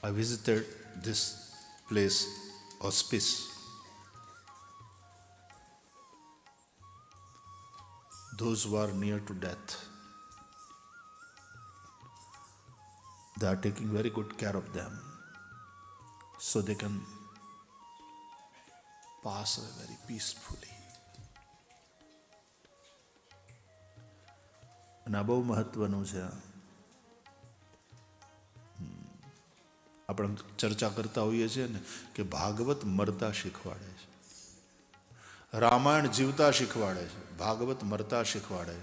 I visited this place, hospice. Those who are near to death, they are taking very good care of them so they can pass away very peacefully. અને આ બહુ મહત્વનું છે. આપણે ચર્ચા કરતા હોઈએ છીએ ને કે ભાગવત મરતા શીખવાડે છે, રામાયણ જીવતા શીખવાડે છે, ભાગવત મરતા શીખવાડે.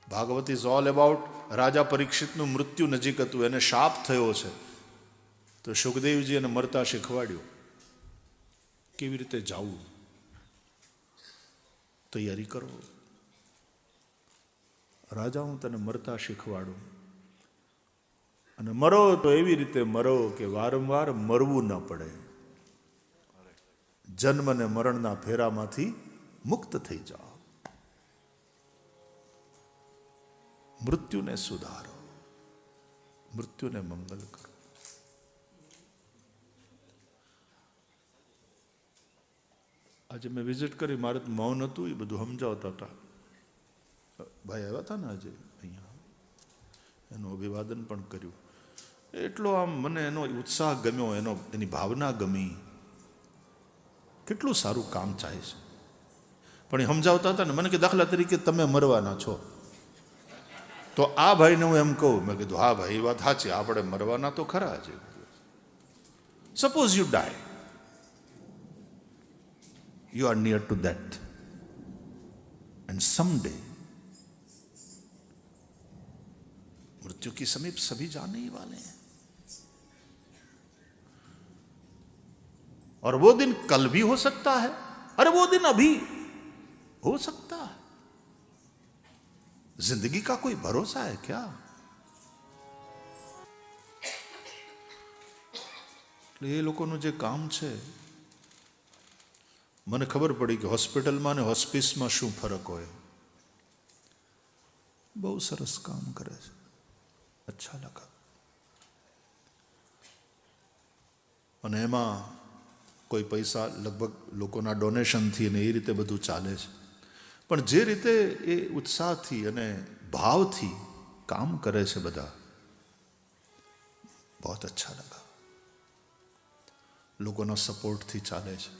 ભાગવત ઇઝ ઓલ અબાઉટ રાજા પરીક્ષિતનું મૃત્યુ નજીક હતું, એને શાપ થયો છે, તો સુખદેવજી એને મરતા શીખવાડ્યું કેવી રીતે જાવું. તૈયારી કરો રાજા, હું તને મરતા શીખવાડું, અને મરો તો એવી રીતે મરો કે વારંવાર મરવું ન પડે. જન્મ અને મરણના ફેરામાંથી મુક્ત થઈ જાઓ. મૃત્યુને સુધારો, મૃત્યુને મંગલ કરો. આજે મેં વિઝિટ કરી, મારે મૌન હતું, એ બધું સમજાવતા હતા. ભાઈ આવ્યા હતા ને આજે અહીંયા, એનું અભિવાદન પણ કર્યું. એટલો આમ મને એનો ઉત્સાહ ગમ્યો, એની ભાવના ગમી. કેટલું સારું કામ ચાહે છે. પણ એ સમજાવતા હતા ને મને કે દાખલા તરીકે તમે મરવાના છો, તો આ ભાઈને હું એમ કહું, મેં કીધું હા ભાઈ એ વાત સાચી, આપણે મરવાના તો ખરા છે. Suppose you die, you are near to that, and someday मृत्यु के समीप सभी जाने ही वाले हैं, और वो दिन कल भी हो सकता है, अरे वो दिन अभी हो सकता है. जिंदगी का कोई भरोसा है क्या? એ લોકોનું જે કામ છે, મને ખબર પડી કે હોસ્પિટલમાં અને હોસ્પિસમાં શું ફરક હોય. બહુ સરસ કામ કરે છે, અચ્છા લગા. અને એમાં કોઈ પૈસા લગભગ લોકોના ડોનેશનથી ને એ રીતે બધું ચાલે છે, પણ જે રીતે એ ઉત્સાહથી અને ભાવથી કામ કરે છે બધા, બહુ અચ્છા લગા. લોકોના સપોર્ટથી ચાલે છે.